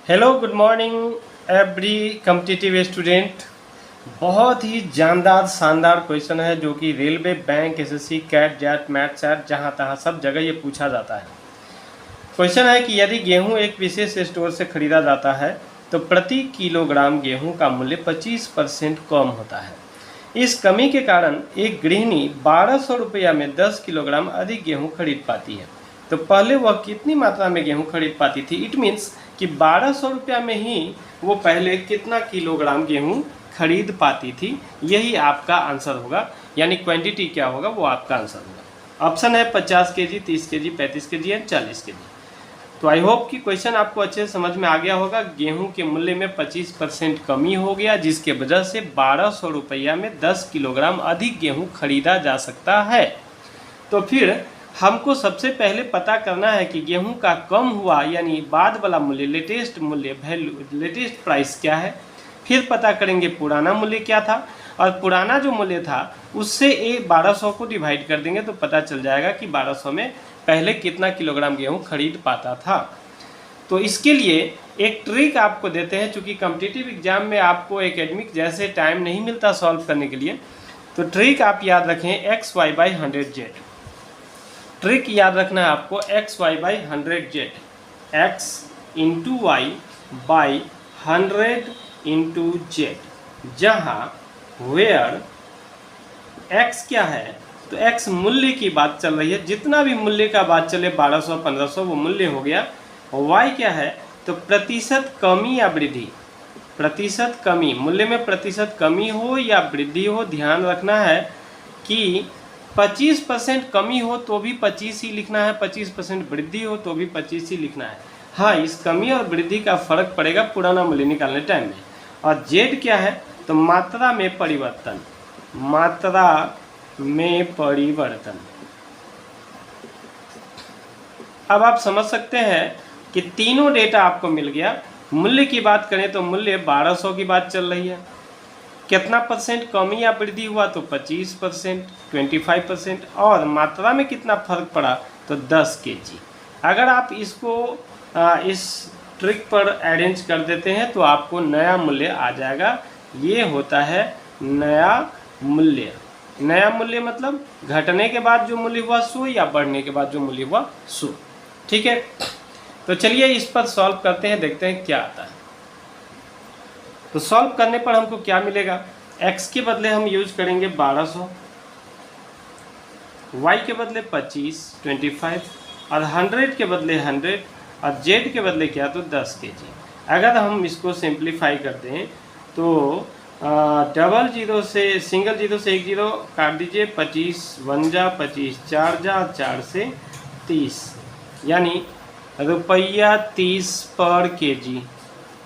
Hello good morning every competitive student. बहुत ही जानदार शानदार क्वेश्चन है जो कि रेलवे, बैंक, एसएससी, कैट, जैट, मैट, सैट जहाँ तहाँ सब जगह ये पूछा जाता है। क्वेश्चन है कि यदि गेहूं एक विशेष स्टोर से खरीदा जाता है तो प्रति किलोग्राम गेहूं का मूल्य 25% कम होता है। इस कमी के कारण एक गृहिणी 1200 रुपया में 10 किलोग्राम अधिक गेहूं खरीद पाती है। तो पहले वह कितनी मात्रा में गेहूं खरीद पाती थी? इट मीन्स कि 1200 रुपया में ही वो पहले कितना किलोग्राम गेहूं खरीद पाती थी। यही आपका आंसर होगा, यानी क्वांटिटी क्या होगा वो आपका आंसर होगा। ऑप्शन है 50 KG, 30 KG, 35 KG and 40 KG. तो आई होप कि क्वेश्चन आपको अच्छे से समझ में आ गया होगा। गेहूं के मूल्य में 25% कमी हो गया, जिसके वजह से 1200 रुपया में 10 किलोग्राम अधिक गेहूं खरीदा जा सकता है। तो फिर हमको सबसे पहले पता करना है कि गेहूं का कम हुआ यानी बाद वाला मूल्य, लेटेस्ट मूल्य, वैल्यू, लेटेस्ट प्राइस क्या है। फिर पता करेंगे पुराना मूल्य क्या था, और पुराना जो मूल्य था उससे 1200 को डिवाइड कर देंगे तो पता चल जाएगा कि 1200 में पहले कितना किलोग्राम गेहूं खरीद पाता था। तो इसके लिए एक ट्रिक आपको देते हैं, चूँकि कॉम्पिटिटिव एग्जाम में आपको एकेडमिक जैसे टाइम नहीं मिलता सॉल्व करने के लिए। तो ट्रिक आप याद रखें XY/100Z। ट्रिक याद रखना है आपको XY/100Z, X into Y by 100 into Z, जहाँ वेयर X क्या है तो X मूल्य की बात चल रही है। जितना भी मूल्य का बात चले 1200 1500 वो मूल्य हो गया। और Y क्या है तो प्रतिशत कमी या वृद्धि। प्रतिशत कमी, मूल्य में प्रतिशत कमी हो या वृद्धि हो, ध्यान रखना है कि 25% कमी हो तो भी 25 ही लिखना है, 25% वृद्धि हो तो भी 25 ही लिखना है। हाँ, इस कमी और वृद्धि का फर्क पड़ेगा पुराना मूल्य निकालने टाइम में। और जेड क्या है तो मात्रा में परिवर्तन, मात्रा में परिवर्तन। अब आप समझ सकते हैं कि तीनों डेटा आपको मिल गया। मूल्य की बात करें तो मूल्य 1200 की बात चल रही है। कितना परसेंट कमी या वृद्धि हुआ तो 25%, 25%। और मात्रा में कितना फर्क पड़ा तो 10 केजी। अगर आप इसको इस ट्रिक पर अरेंज कर देते हैं तो आपको नया मूल्य आ जाएगा। ये होता है नया मूल्य। नया मूल्य मतलब घटने के बाद जो मूल्य हुआ सो, या बढ़ने के बाद जो मूल्य हुआ सो। ठीक है, तो चलिए इस पर सॉल्व करते हैं, देखते हैं क्या आता है। तो सॉल्व करने पर हमको क्या मिलेगा? x के बदले हम यूज करेंगे 1200, y के बदले 25 और 100 के बदले 100, और z के बदले क्या तो 10 केजी। अगर हम इसको सिंप्लीफाई करते हैं तो डबल जीरो से, सिंगल जीरो से एक जीरो काट दीजिए, 25 1 जा 25, 4 जा 4 से 30, यानी रुपया 30 पर केजी।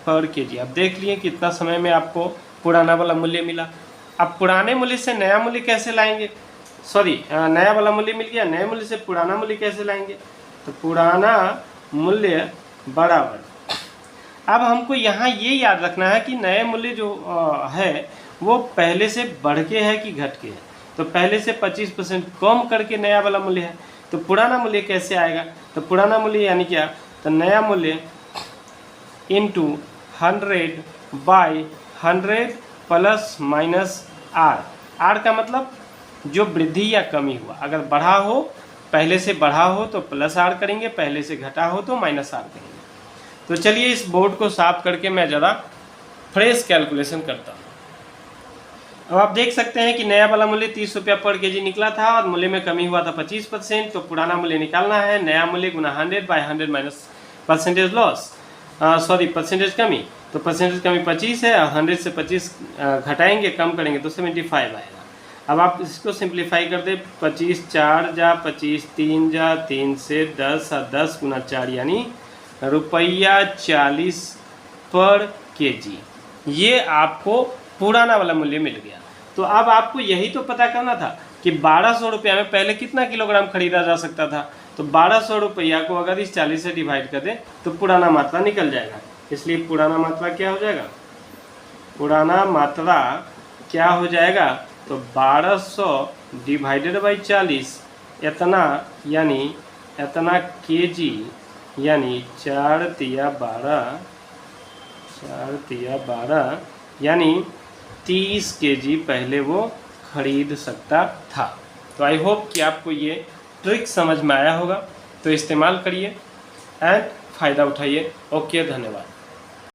अब देख लिए कितना समय में आपको पुराना वाला मूल्य मिला। अब पुराने मूल्य से नया मूल्य कैसे लाएंगे? सॉरी, नया वाला मूल्य मिल गया, नए मूल्य से पुराना मूल्य कैसे लाएंगे? तो पुराना मूल्य बराबर। अब हमको यहाँ ये याद रखना है कि नए मूल्य जो है वो पहले से बढ़ के है कि घट के है। तो पहले से 25% कम करके नया वाला मूल्य है। तो पुराना मूल्य कैसे आएगा? तो पुराना मूल्य यानी क्या, तो नया मूल्य into 100/100 plus minus R. R का मतलब जो वृद्धि या कमी हुआ। अगर बढ़ा हो, पहले से बढ़ा हो तो प्लस आर करेंगे, पहले से घटा हो तो माइनस आर करेंगे। तो चलिए इस बोर्ड को साफ करके मैं ज़रा फ्रेश कैलकुलेशन करता हूँ। अब आप देख सकते हैं कि नया वाला मूल्य 30 रुपया पर केजी निकला था और मूल्य में कमी हुआ था 25%। तो पुराना मूल्य निकालना है, नया मूल्य गुना 100/100 minus percentage loss, sorry percentage कमी। तो परसेंटेज कमी 25 है, 100 से 25 घटाएंगे, कम करेंगे तो 75 आएगा। अब आप इसको सिंप्लीफाई कर दे, 25 4 जा 25, 3 जा 3 से 10 और 10 गुना 4 यानी रुपया 40 पर केजी। ये आपको पुराना वाला मूल्य मिल गया। तो अब आपको यही तो पता करना था कि 1200 रुपया में पहले कितना किलोग्राम खरीदा जा सकता था। तो 1200 रुपया को अगर इस 40 से डिवाइड कर दें तो पुराना मात्रा निकल जाएगा। इसलिए पुराना मात्रा क्या हो जाएगा? पुराना मात्रा क्या हो जाएगा? तो 1200 डिवाइडेड बाई 40 इतना, यानी इतना केजी, यानी 4 तिया 12 4 तिया 12 यानी 30 केजी पहले वो खरीद सकता था। तो आई होप कि आपको ये ट्रिक समझ में आया होगा, तो इस्तेमाल करिए एंड फ़ायदा उठाइए। ओके, धन्यवाद।